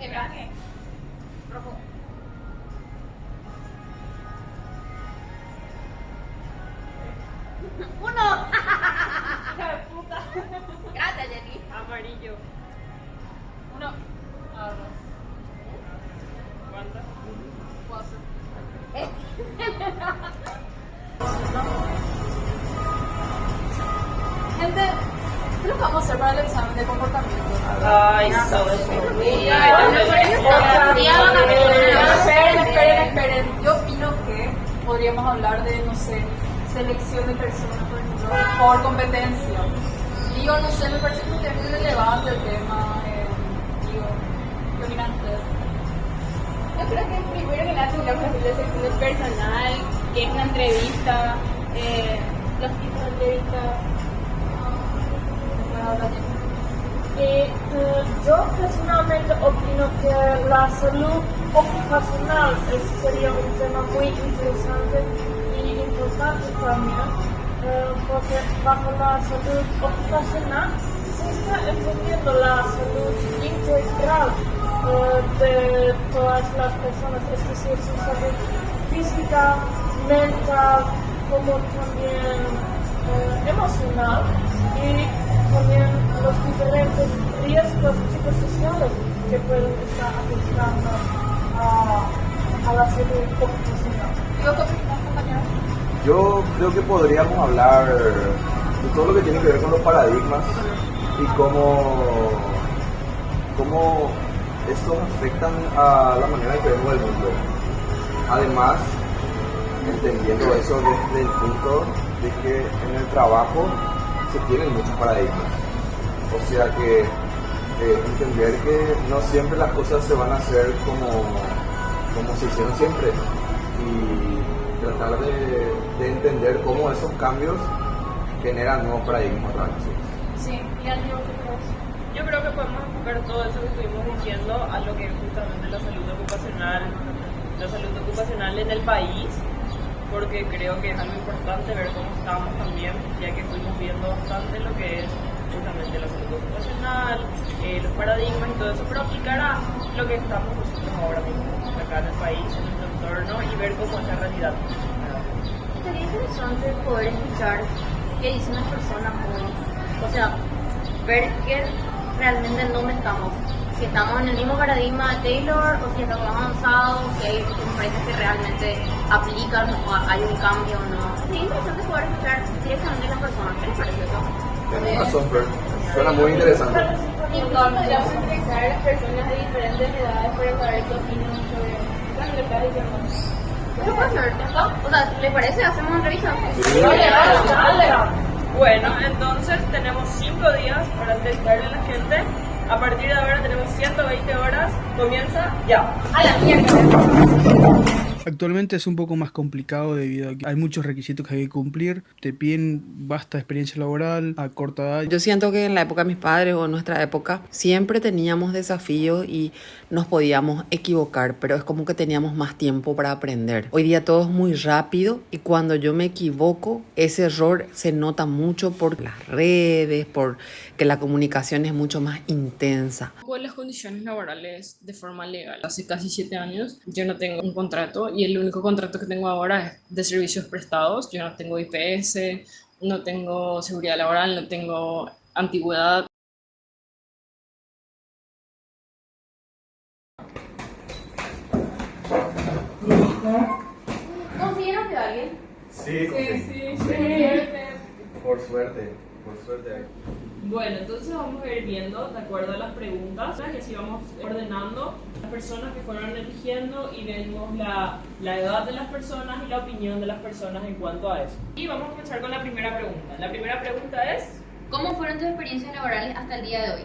Encaje. Rojo. Uno. ¡Hija de puta! Gracias, Jenny. Amarillo. Uno. ¿Cuántas? 4. Gente, creo que vamos a hacer para el examen de comportamiento. Ay, Esperen. Yo opino que podríamos hablar de, no sé, selección de personas, por ejemplo, por competencia. Digo, no sé, me parece que es muy relevante el tema. Digo, ¿qué opinan ustedes? Yo creo que primero que nada tendríamos que hacer la sección de personal, que es una entrevista, los tipos de entrevista. Yo personalmente opino que la salud ocupacional sería un tema muy interesante y importante también, porque bajo la salud ocupacional se está entendiendo la salud integral de todas las personas, es decir, su salud física, mental, como también emocional y también los diferentes riesgos psicosociales que pueden estar afectando a la salud ocupacional. Digo, ¿qué opinan, compañeros? Yo creo que podríamos hablar de todo lo que tiene que ver con los paradigmas y cómo estos afectan a la manera en que vemos el mundo. Además, entendiendo eso desde el punto de que en el trabajo se tienen muchos paradigmas. O sea que entender que no siempre las cosas se van a hacer como se hicieron siempre y tratar de entender cómo esos cambios generan nuevos paradigmas. Sí, y al digo, ¿qué crees? Yo creo que podemos enfocar todo eso que estuvimos diciendo a lo que es justamente la salud ocupacional en el país, porque creo que es algo importante ver cómo estamos también, ya que fuimos viendo bastante lo que es justamente la salud ocupacional, los paradigmas y todo eso, pero aplicar a lo que estamos nosotros ahora mismo, acá en el país, en nuestro entorno, y ver cómo es la realidad. Sería interesante poder escuchar qué dicen las personas, o sea, ver que realmente en dónde estamos. Si estamos en el mismo paradigma de Taylor o si estamos avanzados, si hay empresas que realmente aplican o hay un cambio o no. Sería interesante poder escuchar directamente a las personas. ¿Qué les parece eso? Tienes razón, Fer. Suena muy interesante. Incluso podríamos entrevistar a las personas de diferentes edades para saber qué opinan sobre lo que estás diciendo. ¿Qué puede ser? O sea, ¿les parece? ¿Hacemos una entrevista? Bueno, entonces tenemos 5 días para entrevistarle a la gente. A partir de ahora tenemos 120 horas. Comienza ya. A la mierda. Actualmente es un poco más complicado debido a que hay muchos requisitos que hay que cumplir. Te piden vasta experiencia laboral a corta edad. Yo siento que en la época de mis padres o en nuestra época siempre teníamos desafíos y nos podíamos equivocar, pero es como que teníamos más tiempo para aprender. Hoy día todo es muy rápido y cuando yo me equivoco, ese error se nota mucho por las redes, por que la comunicación es mucho más intensa. Con las condiciones laborales de forma legal. Hace casi 7 años yo no tengo un contrato y el único contrato que tengo ahora es de servicios prestados. Yo no tengo IPS, no tengo seguridad laboral, no tengo antigüedad. ¿Consiguieron que alguien? Sí. Por suerte. Bueno, entonces vamos a ir viendo de acuerdo a las preguntas, que así vamos ordenando las personas que fueron eligiendo y vemos la edad de las personas y la opinión de las personas en cuanto a eso. Y vamos a comenzar con la primera pregunta. La primera pregunta es... ¿Cómo fueron tus experiencias laborales hasta el día de hoy?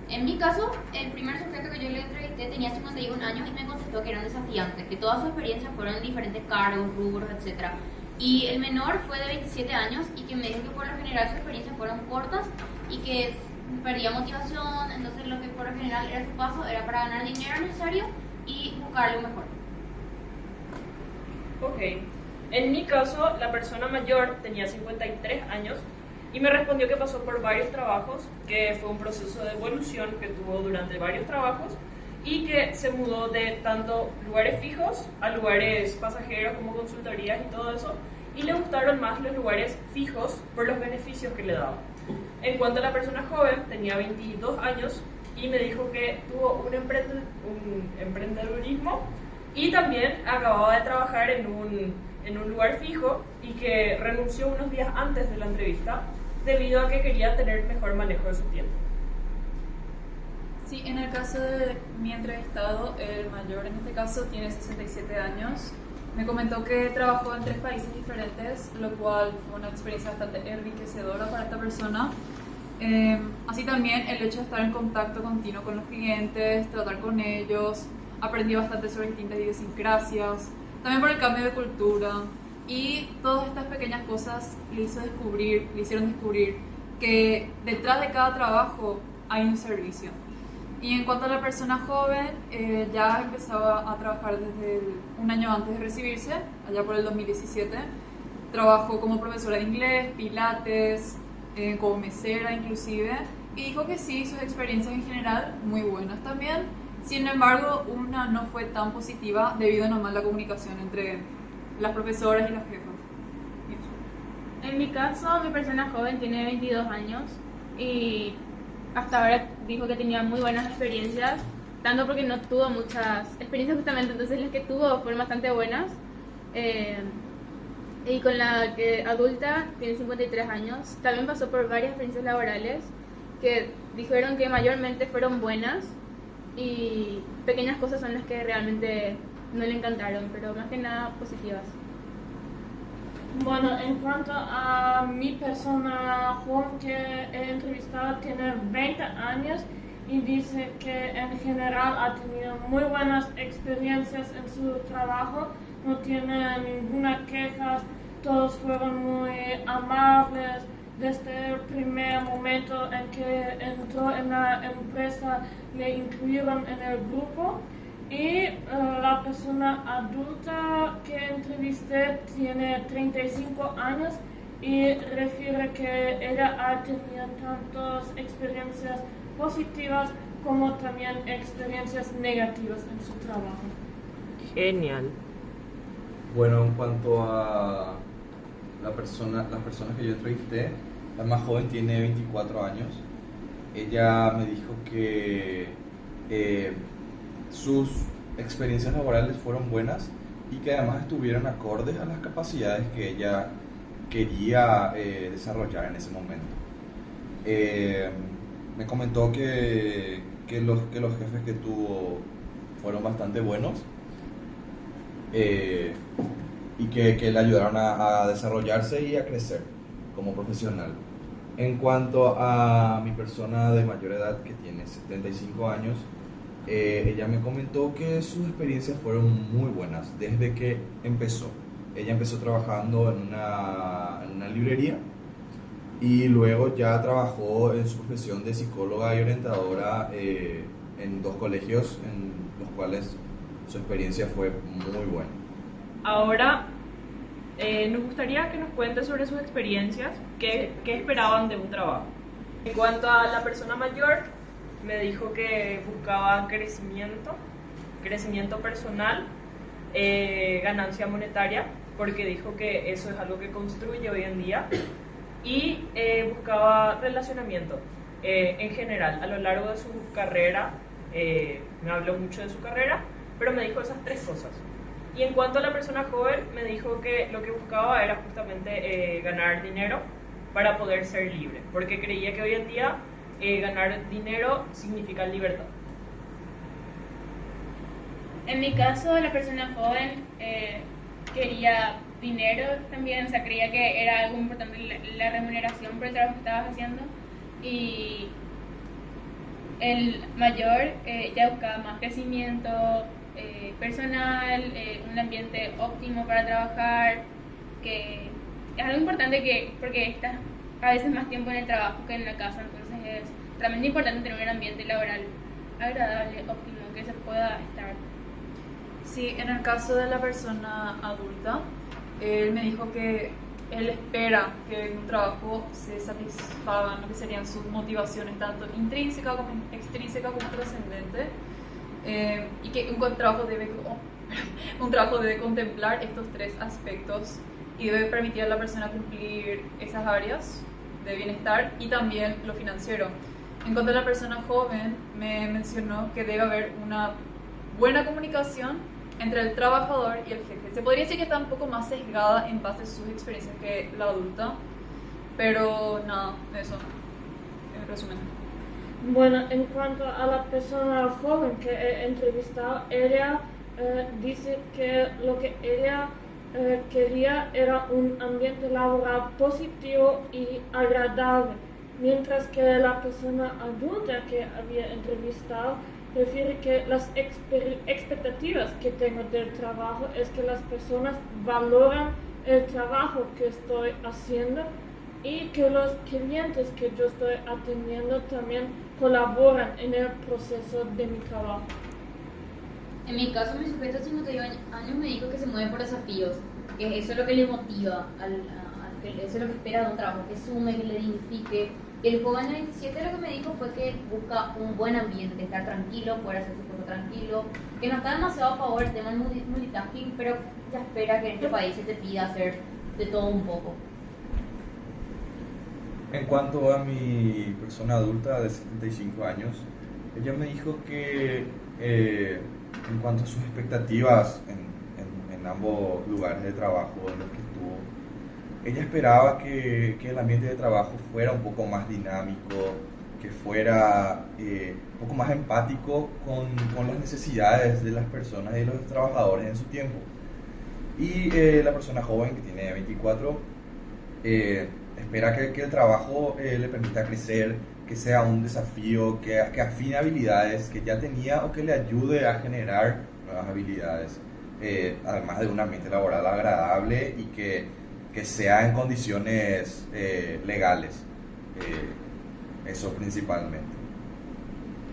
En mi caso, el primer sujeto que yo le entrevisté tenía 51 años y me contestó que eran desafiantes, que todas sus experiencias fueron en diferentes cargos, rubros, etc. Y el menor fue de 27 años y que me dijo que por lo general sus experiencias fueron cortas y que perdía motivación, entonces lo que por lo general era su paso era para ganar el dinero necesario y buscar algo mejor. Ok. En mi caso, la persona mayor tenía 53 años y me respondió que pasó por varios trabajos, que fue un proceso de evolución que tuvo durante varios trabajos y que se mudó de tanto lugares fijos a lugares pasajeros como consultorías y todo eso, y le gustaron más los lugares fijos por los beneficios que le daban. En cuanto a la persona joven, tenía 22 años y me dijo que tuvo un emprendedurismo y también acababa de trabajar en un lugar fijo y que renunció unos días antes de la entrevista debido a que quería tener mejor manejo de su tiempo. Sí, en el caso de mi entrevistado, el mayor en este caso tiene 67 años. Me comentó que trabajó en 3 países diferentes, lo cual fue una experiencia bastante enriquecedora para esta persona. Así también el hecho de estar en contacto continuo con los clientes, tratar con ellos, aprendí bastante sobre distintas idiosincrasias, también por el cambio de cultura, y todas estas pequeñas cosas le hicieron descubrir que detrás de cada trabajo hay un servicio. Y en cuanto a la persona joven, ya empezaba a trabajar desde un año antes de recibirse, allá por el 2017. Trabajó como profesora de inglés, pilates, como mesera inclusive, y dijo que sí, sus experiencias en general muy buenas también. Sin embargo, una no fue tan positiva debido a una mala comunicación entre las profesoras y las jefas. En mi caso, mi persona joven tiene 22 años y hasta ahora dijo que tenía muy buenas experiencias, tanto porque no tuvo muchas experiencias justamente, entonces las que tuvo fueron bastante buenas. Y con la que adulta, tiene 53 años, también pasó por varias experiencias laborales que dijeron que mayormente fueron buenas y pequeñas cosas son las que realmente no le encantaron, pero más que nada positivas. Bueno, en cuanto a mi persona joven que he entrevistado, tiene 20 años y dice que en general ha tenido muy buenas experiencias en su trabajo, no tiene ninguna queja, todos fueron muy amables. Desde el primer momento en que entró en la empresa le incluyeron en el grupo. Y la persona adulta que entrevisté tiene 35 años y refiere que ella ha tenido tantas experiencias positivas como también experiencias negativas en su trabajo. Genial. Bueno, en cuanto a las personas que yo entrevisté, la más joven tiene 24 años. Ella me dijo que sus experiencias laborales fueron buenas y que además estuvieron acordes a las capacidades que ella quería desarrollar en ese momento. Me comentó que los jefes que tuvo fueron bastante buenos y que le ayudaron a desarrollarse y a crecer como profesional. En cuanto a mi persona de mayor edad, que tiene 75 años, ella me comentó que sus experiencias fueron muy buenas desde que empezó. Ella empezó trabajando en una librería y luego ya trabajó en su profesión de psicóloga y orientadora en 2 colegios en los cuales su experiencia fue muy buena. Ahora, nos gustaría que nos cuente sobre sus experiencias, qué esperaban de un trabajo. En cuanto a la persona mayor, me dijo que buscaba crecimiento personal, ganancia monetaria, porque dijo que eso es algo que construye hoy en día, y buscaba relacionamiento en general. A lo largo de su carrera, me habló mucho de su carrera, pero me dijo esas 3 cosas. Y en cuanto a la persona joven, me dijo que lo que buscaba era justamente ganar dinero para poder ser libre, porque creía que hoy en día ganar dinero significa libertad. En mi caso, la persona joven quería dinero también, o sea, creía que era algo importante la remuneración por el trabajo que estabas haciendo, y el mayor ya buscaba más crecimiento personal, un ambiente óptimo para trabajar, que es algo importante porque estás a veces más tiempo en el trabajo que en la casa, entonces es realmente importante tener un ambiente laboral agradable, óptimo, que se pueda estar. Sí, en el caso de la persona adulta, él me dijo que él espera que en un trabajo se satisfagan lo que serían sus motivaciones, tanto intrínsecas como extrínsecas como trascendentes. y que un trabajo debe contemplar estos tres aspectos y debe permitir a la persona cumplir esas áreas de bienestar y también lo financiero. En cuanto a la persona joven, me mencionó que debe haber una buena comunicación entre el trabajador y el jefe. Se podría decir que está un poco más sesgada en base a sus experiencias que la adulta, pero nada, eso, en resumen. Bueno, en cuanto a la persona joven que he entrevistado, ella dice que lo que ella quería era un ambiente laboral positivo y agradable, mientras que la persona adulta que había entrevistado refiere que las expectativas que tengo del trabajo es que las personas valoran el trabajo que estoy haciendo y que los clientes que yo estoy atendiendo también colaboran en el proceso de mi trabajo. En mi caso, mi sujeto de 51 años me dijo que se mueve por desafíos, que eso es lo que le motiva, eso es lo que espera de un trabajo, que sume, que le dignifique. El joven de 27 lo que me dijo fue que busca un buen ambiente, estar tranquilo, poder hacer su cosas tranquilo, que no está demasiado a favor del tema del multitasking, pero ya espera que en este país se te pida hacer de todo un poco. En cuanto a mi persona adulta de 75 años, ella me dijo que en cuanto a sus expectativas en ambos lugares de trabajo en los que estuvo, ella esperaba que el ambiente de trabajo fuera un poco más dinámico, que fuera un poco más empático con las necesidades de las personas y de los trabajadores en su tiempo. Y la persona joven que tiene 24 espera que el trabajo le permita crecer, que sea un desafío, que afine habilidades que ya tenía o que le ayude a generar nuevas habilidades, además de un ambiente laboral agradable y que sea en condiciones legales, eso principalmente.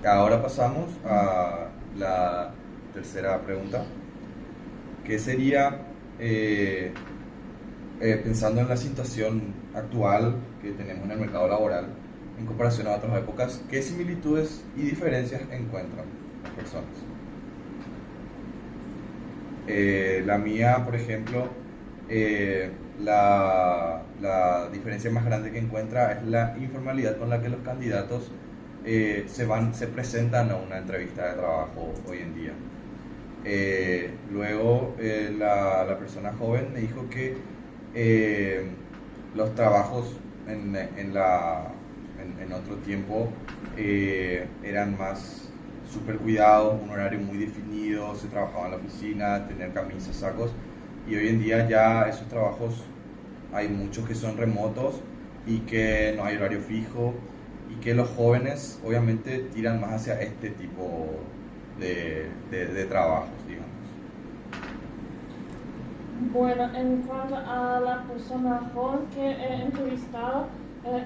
Ahora pasamos a la tercera pregunta, que sería, pensando en la situación actual que tenemos en el mercado laboral, en comparación a otras épocas, ¿qué similitudes y diferencias encuentran las personas? La mía, por ejemplo, la diferencia más grande que encuentra es la informalidad con la que los candidatos se presentan a una entrevista de trabajo hoy en día. Luego, la persona joven me dijo que los trabajos en otro tiempo eran más súper cuidados, un horario muy definido, se trabajaba en la oficina, tener camisas, sacos, y hoy en día ya esos trabajos hay muchos que son remotos y que no hay horario fijo y que los jóvenes obviamente tiran más hacia este tipo de trabajos, digamos. Bueno, en cuanto a la persona joven que he entrevistado,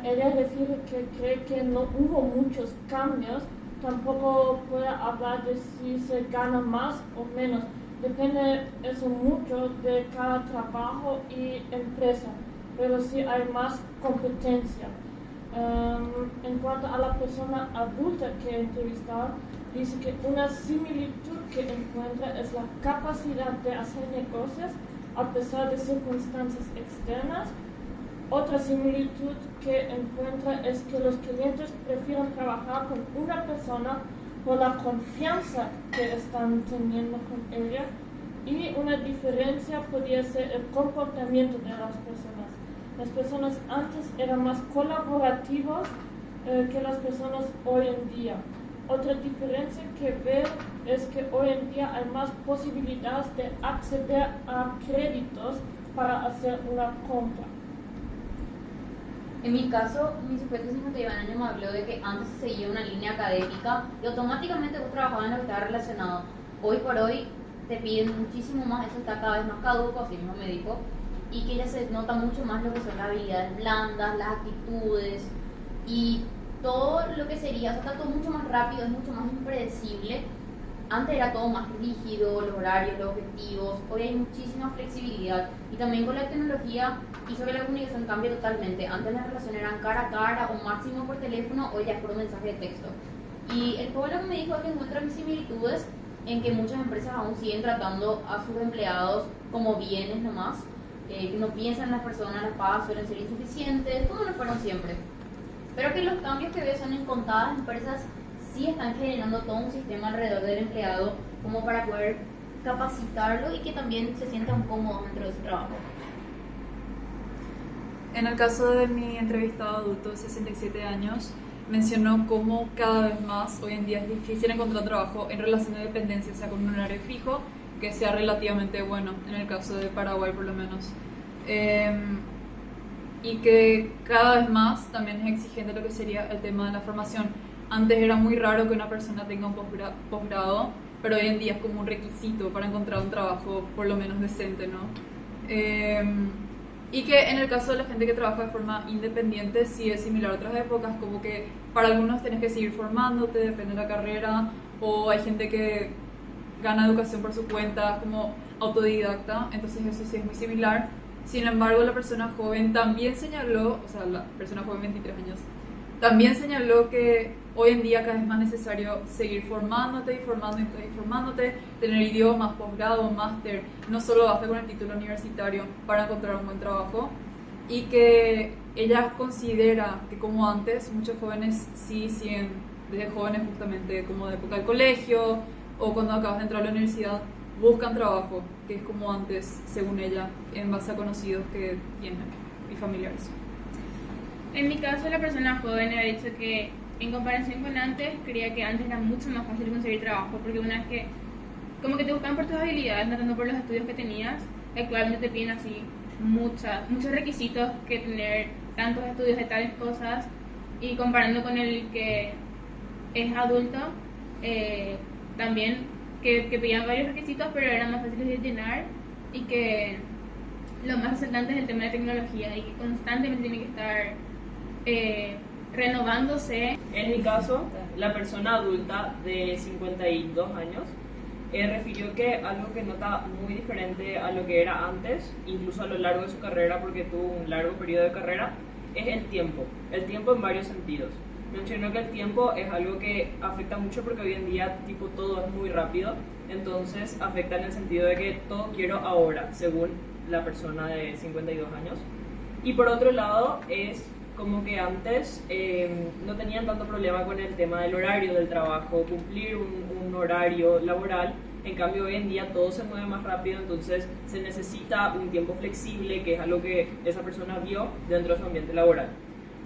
ella refiere que cree que no hubo muchos cambios, tampoco puede hablar de si se gana más o menos, depende eso mucho de cada trabajo y empresa, pero sí hay más competencia. En cuanto a la persona adulta que he entrevistado, dice que una similitud que encuentra es la capacidad de hacer negocios a pesar de circunstancias externas. Otra similitud que encuentra es que los clientes prefieren trabajar con una persona por la confianza que están teniendo con ella, y una diferencia podría ser el comportamiento de las personas. Las personas antes eran más colaborativas que las personas hoy en día. Otra diferencia que veo es que hoy en día hay más posibilidades de acceder a créditos para hacer una compra. En mi caso, mi sujeto de 51 años me habló de que antes se seguía una línea académica y automáticamente vos trabajabas en lo que estaba relacionado. Hoy por hoy te piden muchísimo más, eso está cada vez más caduco, así mismo me dijo, y que ya se nota mucho más lo que son las habilidades blandas, las actitudes y todo lo que sería, o sea, está todo mucho más rápido, es mucho más impredecible. Antes era todo más rígido, los horarios, los objetivos, hoy hay muchísima flexibilidad y también con la tecnología hizo que la comunicación cambie totalmente. Antes las relaciones eran cara a cara o máximo por teléfono, hoy ya es por un mensaje de texto. Y el joven lo que me dijo es que encuentra similitudes en que muchas empresas aún siguen tratando a sus empleados como bienes nomás, que no piensan en las personas, las pagas suelen ser insuficientes, como lo fueron siempre. Pero que los cambios que veo son en contadas empresas sí están generando todo un sistema alrededor del empleado como para poder capacitarlo y que también se sientan cómodos dentro de su trabajo. En el caso de mi entrevistado adulto de 67 años, mencionó cómo cada vez más hoy en día es difícil encontrar trabajo en relación de dependencia, o sea, con un horario fijo que sea relativamente bueno, en el caso de Paraguay por lo menos. Y que cada vez más también es exigente lo que sería el tema de la formación. Antes era muy raro que una persona tenga un posgrado, pero hoy en día es como un requisito para encontrar un trabajo por lo menos decente, ¿no? Y que en el caso de la gente que trabaja de forma independiente sí es similar a otras épocas, como que para algunos tienes que seguir formándote, depende de la carrera, o hay gente que gana educación por su cuenta, como autodidacta, entonces eso sí es muy similar. Sin embargo, la persona joven también señaló, o sea, la persona joven 23 años, también señaló que hoy en día cada vez es más necesario seguir formándote y formándote, tener idiomas, posgrado, máster, no solo basta con el título universitario para encontrar un buen trabajo, y que ella considera que como antes muchos jóvenes sí siguen, desde jóvenes justamente como de época del colegio o cuando acabas de entrar a la universidad, buscan trabajo, que es como antes, según ella, en base a conocidos que tienen y familiares. En mi caso, la persona joven ha dicho que en comparación con antes, creía que antes era mucho más fácil conseguir trabajo, porque una vez que como que te buscan por tus habilidades, no tanto por los estudios que tenías, actualmente te piden así muchos requisitos que tener tantos estudios de tales cosas, y comparando con el que es adulto, también que pedían varios requisitos, pero eran más fáciles de llenar, y que lo más resaltante es el tema de tecnología y que constantemente tiene que estar renovándose. En mi caso, la persona adulta de 52 años refirió que algo que nota muy diferente a lo que era antes, incluso a lo largo de su carrera, porque tuvo un largo periodo de carrera, es el tiempo en varios sentidos. Mencionó que el tiempo es algo que afecta mucho porque hoy en día tipo todo es muy rápido, entonces afecta en el sentido de que todo quiero ahora, según la persona de 52 años. Y por otro lado es como que antes no tenían tanto problema con el tema del horario del trabajo, cumplir un horario laboral. En cambio hoy en día todo se mueve más rápido, entonces se necesita un tiempo flexible, que es algo que esa persona vio dentro de su ambiente laboral.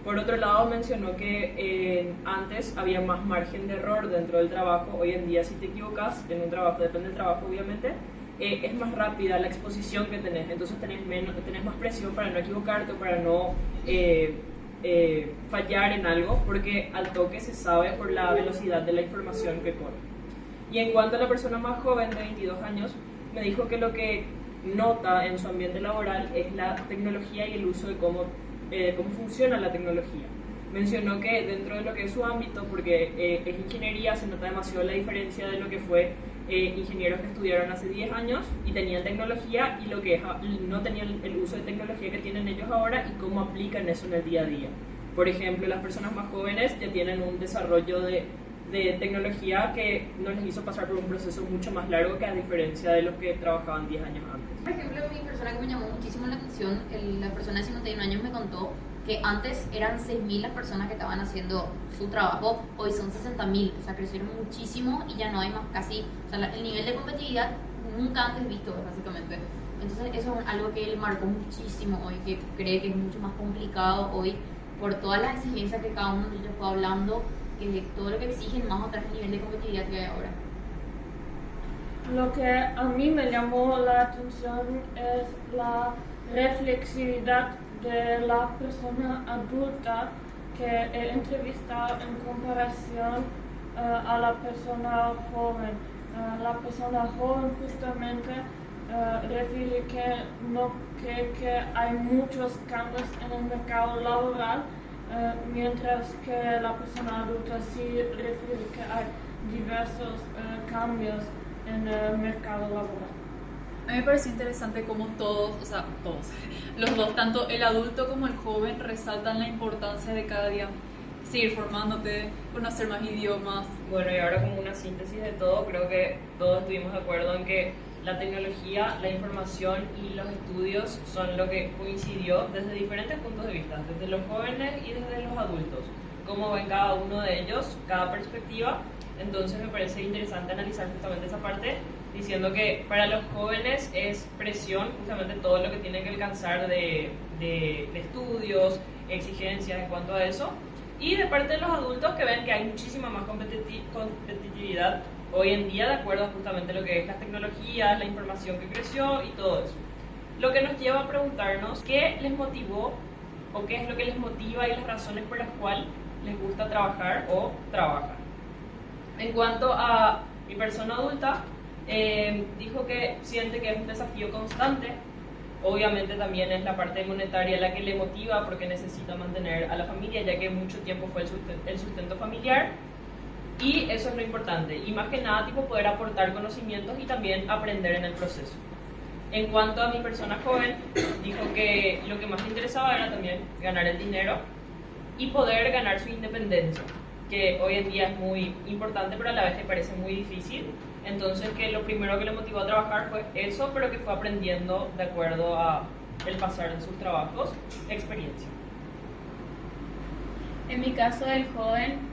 Por otro lado, mencionó que antes había más margen de error dentro del trabajo. Hoy en día, si te equivocas en un trabajo, depende del trabajo obviamente, es más rápida la exposición que tenés, entonces tenés más presión para no equivocarte o para no fallar en algo, porque al toque se sabe por la velocidad de la información que corre. Y en cuanto a la persona más joven de 22 años, me dijo que lo que nota en su ambiente laboral es la tecnología y el uso de cómo funciona la tecnología. Mencionó que dentro de lo que es su ámbito, porque es ingeniería, se nota demasiado la diferencia de lo que fue ingenieros que estudiaron hace 10 años y tenían tecnología, y lo que no tenían el uso de tecnología que tienen ellos ahora y cómo aplican eso en el día a día. Por ejemplo, las personas más jóvenes ya tienen un desarrollo de tecnología que no les hizo pasar por un proceso mucho más largo, que a diferencia de los que trabajaban 10 años antes. Por ejemplo, mi persona que me llamó muchísimo la atención, la persona de 51 años me contó que antes eran 6.000 las personas que estaban haciendo su trabajo, hoy son 60.000, o sea, crecieron muchísimo y ya no hay más casi, o sea, el nivel de competitividad nunca antes visto, básicamente. Entonces eso es algo que le marcó muchísimo hoy, que cree que es mucho más complicado hoy por todas las exigencias que cada uno de ellos fue hablando, que todo lo que exigen más otra vez el nivel de competitividad que hay ahora. Lo que a mí me llamó la atención es la reflexividad de la persona adulta que he entrevistado en comparación a la persona joven. La persona joven justamente refiere que no cree que hay muchos cambios en el mercado laboral, mientras que la persona adulta sí refiere que hay diversos cambios en el mercado laboral. A mí me pareció interesante cómo todos, los dos, tanto el adulto como el joven, resaltan la importancia de cada día seguir formándote, conocer más idiomas. Bueno, y ahora como una síntesis de todo, creo que todos estuvimos de acuerdo en que la tecnología, la información y los estudios son lo que coincidió desde diferentes puntos de vista, desde los jóvenes y desde los adultos. Cómo ven cada uno de ellos, cada perspectiva. Entonces me parece interesante analizar justamente esa parte, diciendo que para los jóvenes es presión justamente todo lo que tienen que alcanzar de estudios, exigencias en cuanto a eso. Y de parte de los adultos que ven que hay muchísima más competitividad hoy en día de acuerdo a justamente lo que es las tecnologías, la información que creció y todo eso. Lo que nos lleva a preguntarnos qué les motivó o qué es lo que les motiva y las razones por las cuales les gusta trabajar o trabajan. En cuanto a mi persona adulta, dijo que siente que es un desafío constante. Obviamente también es la parte monetaria la que le motiva porque necesita mantener a la familia, ya que mucho tiempo fue el sustento familiar. Y eso es lo importante. Y más que nada, tipo, poder aportar conocimientos y también aprender en el proceso. En cuanto a mi persona joven, dijo que lo que más le interesaba era también ganar el dinero y poder ganar su independencia, que hoy en día es muy importante, pero a la vez le parece muy difícil. Entonces, que lo primero que le motivó a trabajar fue eso, pero que fue aprendiendo de acuerdo a el pasar en sus trabajos, experiencia. En mi caso, el joven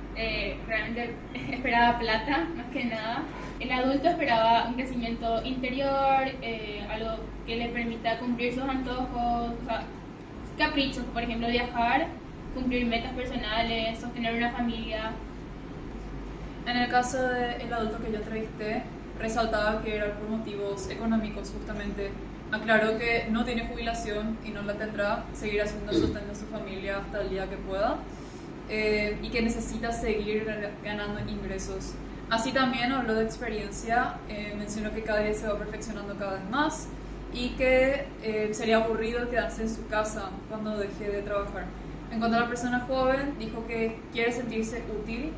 realmente esperaba plata, más que nada. El adulto esperaba un crecimiento interior, algo que le permita cumplir sus antojos, o sea, caprichos, por ejemplo, viajar, cumplir metas personales, sostener una familia. En el caso del adulto que yo entrevisté, resaltaba que era por motivos económicos justamente. Aclaró que no tiene jubilación y no la tendrá, seguir haciendo sosteniendo a su familia hasta el día que pueda, y que necesita seguir ganando ingresos. Así también habló de experiencia, mencionó que cada día se va perfeccionando cada vez más y que sería aburrido quedarse en su casa cuando deje de trabajar. En cuanto a la persona joven, dijo que quiere sentirse útil,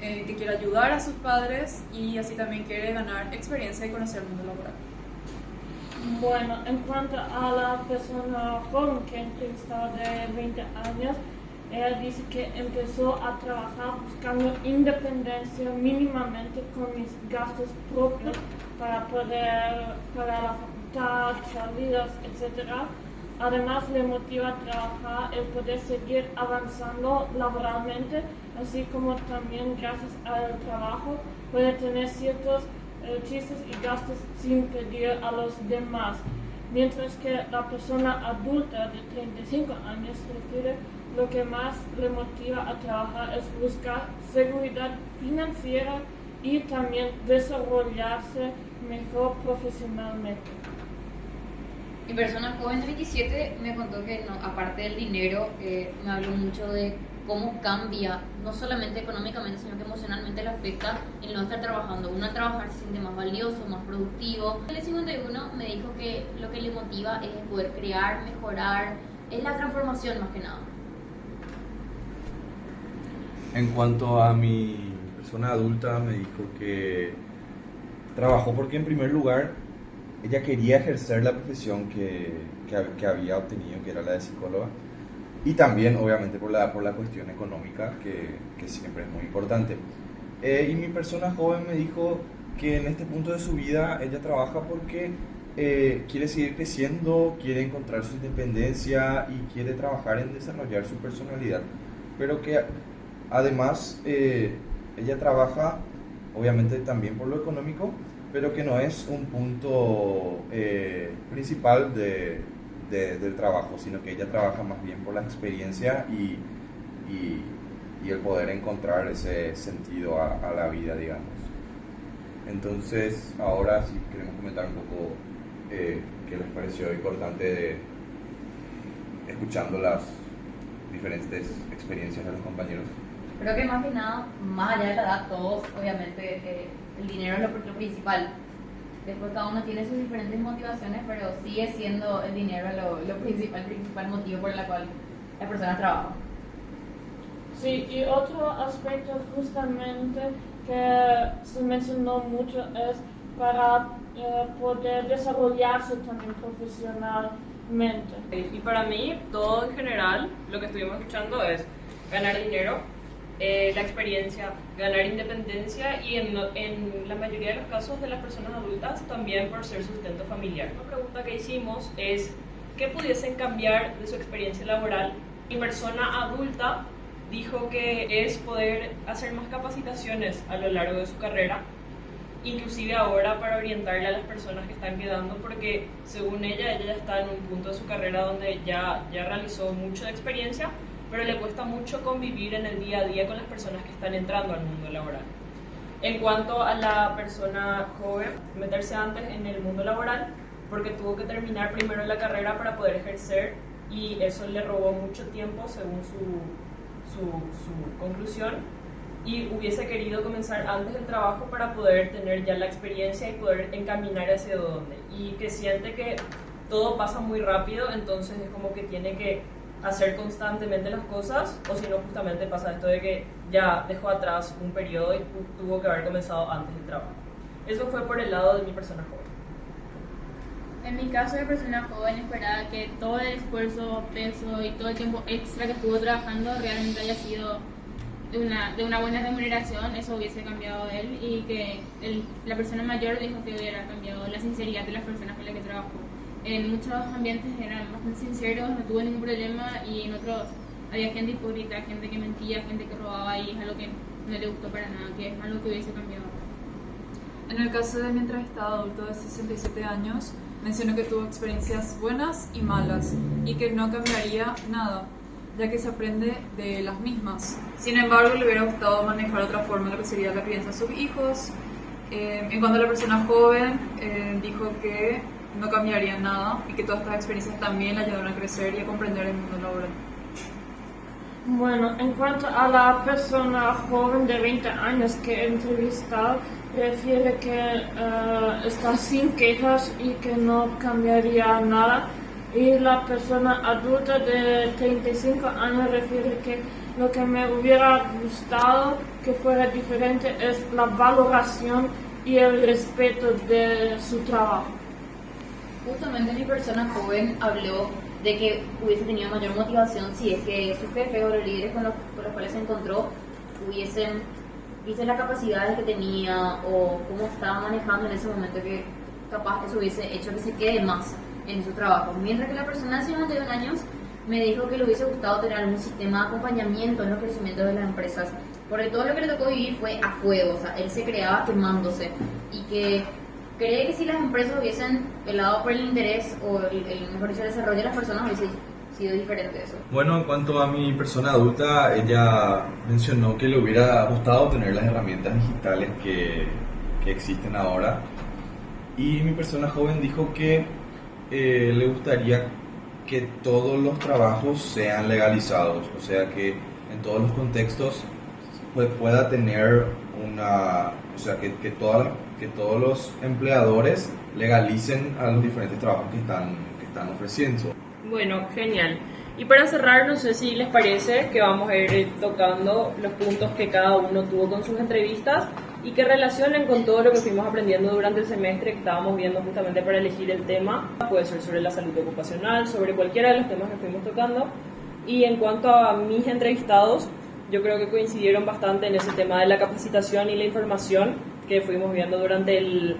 que quiere ayudar a sus padres y así también quiere ganar experiencia y conocer el mundo laboral. Bueno, en cuanto a la persona joven que entrevistaba de 20 años, ella dice que empezó a trabajar buscando independencia mínimamente con mis gastos propios para poder pagar la facultad, salidas, etc. Además, le motiva a trabajar el poder seguir avanzando laboralmente, así como también gracias al trabajo puede tener ciertos chistes y gastos sin pedir a los demás. Mientras que la persona adulta de 35 años refiere lo que más le motiva a trabajar es buscar seguridad financiera y también desarrollarse mejor profesionalmente. Mi persona joven de 27 me contó que no, aparte del dinero, me habló mucho de cómo cambia, no solamente económicamente, sino que emocionalmente le afecta el no estar trabajando. Uno al trabajar se siente más valioso, más productivo. El 51 me dijo que lo que le motiva es poder crear, mejorar, es la transformación más que nada. En cuanto a mi persona adulta, me dijo que trabajó porque en primer lugar ella quería ejercer la profesión que había obtenido, que era la de psicóloga, y también obviamente por la cuestión económica que siempre es muy importante. Y mi persona joven me dijo que en este punto de su vida ella trabaja porque quiere seguir creciendo, quiere encontrar su independencia y quiere trabajar en desarrollar su personalidad, pero que además ella trabaja obviamente también por lo económico, pero que no es un punto principal del trabajo, sino que ella trabaja más bien por la experiencia y el poder encontrar ese sentido a la vida, digamos. Entonces, ahora sí queremos comentar un poco qué les pareció importante escuchando las diferentes experiencias de los compañeros. Creo que más que nada, más allá de la edad, todos, obviamente, el dinero es lo principal. Después cada uno tiene sus diferentes motivaciones, pero sigue siendo el dinero el principal motivo por el cual las personas trabajan. Sí, y otro aspecto justamente que se mencionó mucho es para poder desarrollarse también profesionalmente. Y para mí, todo en general, lo que estuvimos escuchando es ganar dinero, la experiencia, ganar independencia y en la mayoría de los casos de las personas adultas también por ser sustento familiar. La pregunta que hicimos es ¿qué pudiesen cambiar de su experiencia laboral? Mi persona adulta dijo que es poder hacer más capacitaciones a lo largo de su carrera, inclusive ahora para orientarle a las personas que están quedando, porque según ella ya está en un punto de su carrera donde ya realizó mucho de experiencia, pero le cuesta mucho convivir en el día a día con las personas que están entrando al mundo laboral. En cuanto a la persona joven, meterse antes en el mundo laboral, porque tuvo que terminar primero la carrera para poder ejercer y eso le robó mucho tiempo según su conclusión, y hubiese querido comenzar antes el trabajo para poder tener ya la experiencia y poder encaminar hacia dónde, y que siente que todo pasa muy rápido, entonces es como que tiene que hacer constantemente las cosas, o si no justamente pasa esto de que ya dejó atrás un periodo y tuvo que haber comenzado antes el trabajo. Eso fue por el lado de mi persona joven. En mi caso de persona joven esperaba que todo el esfuerzo, peso y todo el tiempo extra que estuvo trabajando realmente haya sido de una buena remuneración, eso hubiese cambiado él, y que la persona mayor dijo que hubiera cambiado la sinceridad de las personas con las que trabajó. En muchos ambientes eran bastante sinceros, no tuvo ningún problema, y en otros había gente hipócrita, gente que mentía, gente que robaba, y es algo que no le gustó para nada, que es algo que hubiese cambiado. En el caso de mi entrevistado adulto de 67 años, mencionó que tuvo experiencias buenas y malas y que no cambiaría nada, ya que se aprende de las mismas. Sin embargo, le hubiera gustado manejar otra forma de recibir la crianza a sus hijos. En cuanto a la persona joven, dijo que no cambiaría nada y que todas estas experiencias también le ayudaron a crecer y a comprender el mundo laboral. Bueno, en cuanto a la persona joven de 20 años que he entrevistado, refiere que está sin quejas y que no cambiaría nada. Y la persona adulta de 35 años refiere que lo que me hubiera gustado que fuera diferente es la valoración y el respeto de su trabajo. Justamente mi persona joven habló de que hubiese tenido mayor motivación si es que sus jefes o los líderes con los cuales se encontró hubiesen visto las capacidades que tenía o cómo estaba manejando en ese momento, que capaz eso hubiese hecho que se quede más en su trabajo. Mientras que la persona de 51 años me dijo que le hubiese gustado tener un sistema de acompañamiento en los crecimientos de las empresas, porque todo lo que le tocó vivir fue a fuego, o sea, él se creaba quemándose, y que cree que si las empresas hubiesen velado por el interés o mejor dicho, el desarrollo de las personas, hubiese sido diferente eso. Bueno, en cuanto a mi persona adulta, ella mencionó que le hubiera gustado tener las herramientas digitales que existen ahora, y mi persona joven dijo que le gustaría que todos los trabajos sean legalizados, o sea que en todos los contextos pueda tener o sea que todos los empleadores legalicen a los diferentes trabajos que están ofreciendo. Bueno, genial. Y para cerrar, no sé si les parece que vamos a ir tocando los puntos que cada uno tuvo con sus entrevistas y que relacionen con todo lo que fuimos aprendiendo durante el semestre que estábamos viendo justamente para elegir el tema. Puede ser sobre la salud ocupacional, sobre cualquiera de los temas que fuimos tocando. Y en cuanto a mis entrevistados, yo creo que coincidieron bastante en ese tema de la capacitación y la información que fuimos viendo durante el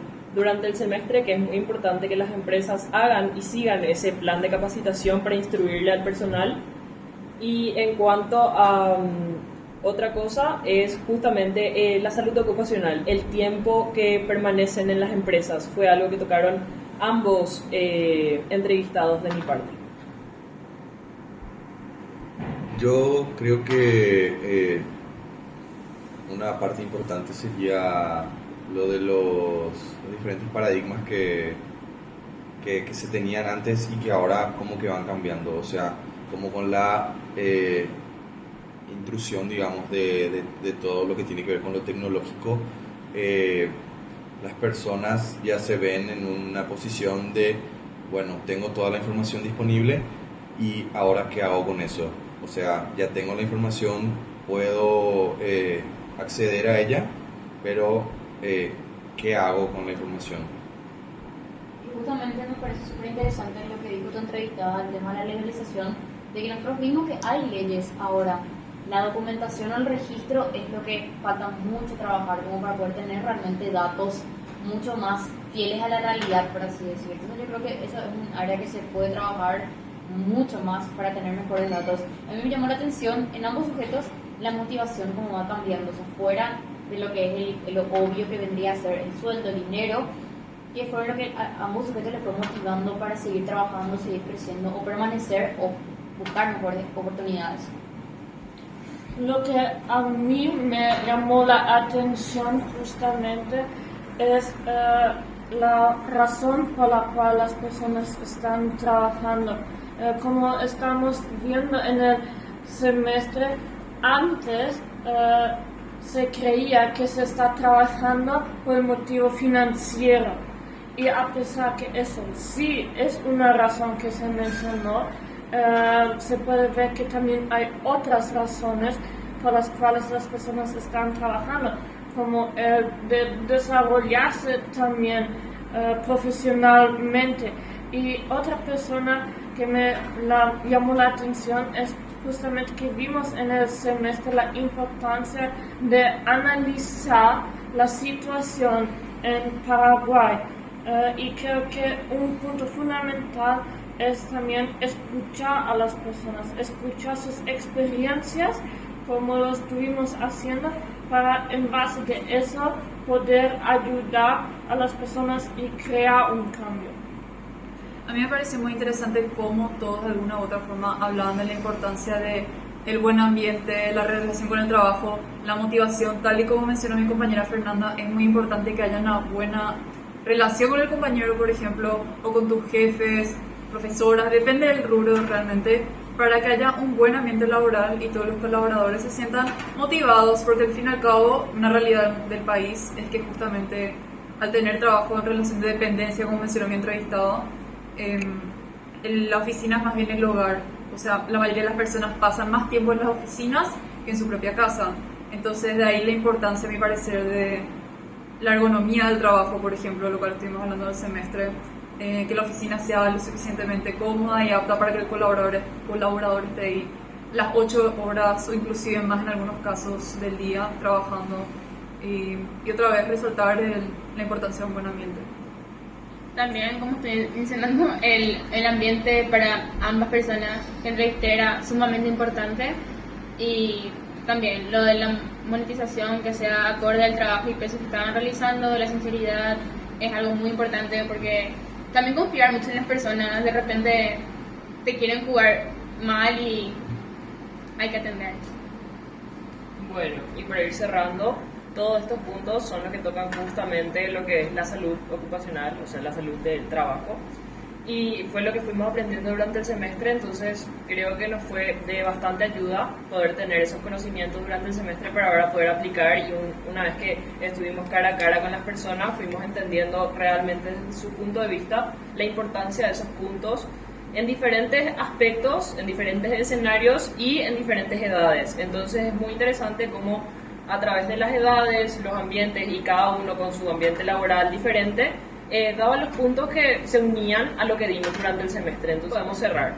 semestre, que es muy importante que las empresas hagan y sigan ese plan de capacitación para instruirle al personal. Y en cuanto a otra cosa es justamente la salud ocupacional, el tiempo que permanecen en las empresas, fue algo que tocaron ambos entrevistados de mi parte. Yo creo que una parte importante sería lo de los diferentes paradigmas que se tenían antes y que ahora como que van cambiando, o sea, como con la intrusión, digamos, de todo lo que tiene que ver con lo tecnológico, las personas ya se ven en una posición de, bueno, tengo toda la información disponible y ahora ¿qué hago con eso? O sea, ya tengo la información, puedo acceder a ella, pero ¿qué hago con la información? Y justamente me parece súper interesante lo que dijo tu entrevistada, el tema de la legalización, de que nosotros vimos que hay leyes ahora La documentación o el registro es lo que falta mucho trabajar como para poder tener realmente datos mucho más fieles a la realidad, por así decirlo. Entonces yo creo que eso es un área que se puede trabajar mucho más para tener mejores datos. A mí me llamó la atención en ambos sujetos la motivación como va cambiando, o sea, fuera de lo que es lo obvio que vendría a ser el sueldo, el dinero, que fue lo que a ambos sujetos les fue motivando para seguir trabajando, seguir creciendo o permanecer o buscar mejores oportunidades. Lo que a mí me llamó la atención justamente es la razón por la cual las personas están trabajando. Como estamos viendo en el semestre, antes se creía que se está trabajando por el motivo financiero, y a pesar que eso sí es una razón que se mencionó, se puede ver que también hay otras razones por las cuales las personas están trabajando, como el de desarrollarse también profesionalmente. Y otra persona que me llamó la atención es justamente que vimos en el semestre la importancia de analizar la situación en Paraguay. Y creo que un punto fundamental es también escuchar a las personas, escuchar sus experiencias, como lo estuvimos haciendo, para en base de eso poder ayudar a las personas y crear un cambio. A mí me pareció muy interesante cómo todos de alguna u otra forma hablaban de la importancia de el buen ambiente, la relación con el trabajo, la motivación. Tal y como mencionó mi compañera Fernanda, es muy importante que haya una buena relación con el compañero, por ejemplo, o con tus jefes, profesoras, depende del rubro realmente, para que haya un buen ambiente laboral y todos los colaboradores se sientan motivados, porque al fin y al cabo una realidad del país es que justamente al tener trabajo en relación de dependencia, como mencionó mi entrevistado, la oficina más bien es el hogar. O sea, la mayoría de las personas pasan más tiempo en las oficinas que en su propia casa. Entonces de ahí la importancia, a mi parecer, de la ergonomía del trabajo, por ejemplo, lo cual estuvimos hablando del semestre, que la oficina sea lo suficientemente cómoda y apta para que el colaborador esté ahí las 8 horas o inclusive más en algunos casos del día trabajando. Y otra vez resaltar la importancia de un buen ambiente. También, como estoy mencionando, el ambiente para ambas personas que entrevisté era sumamente importante, y también lo de la monetización, que sea acorde al trabajo y peso que estaban realizando, la sinceridad es algo muy importante, porque también confiar mucho en las personas, de repente te quieren jugar mal y hay que atender. Bueno, y para ir cerrando, todos estos puntos son los que tocan justamente lo que es la salud ocupacional, o sea, la salud del trabajo. Y fue lo que fuimos aprendiendo durante el semestre, entonces creo que nos fue de bastante ayuda poder tener esos conocimientos durante el semestre para ahora poder aplicar, y una vez que estuvimos cara a cara con las personas fuimos entendiendo realmente desde su punto de vista la importancia de esos puntos en diferentes aspectos, en diferentes escenarios y en diferentes edades. Entonces es muy interesante cómo a través de las edades, los ambientes y cada uno con su ambiente laboral diferente, daban los puntos que se unían a lo que dimos durante el semestre. Entonces podemos cerrar.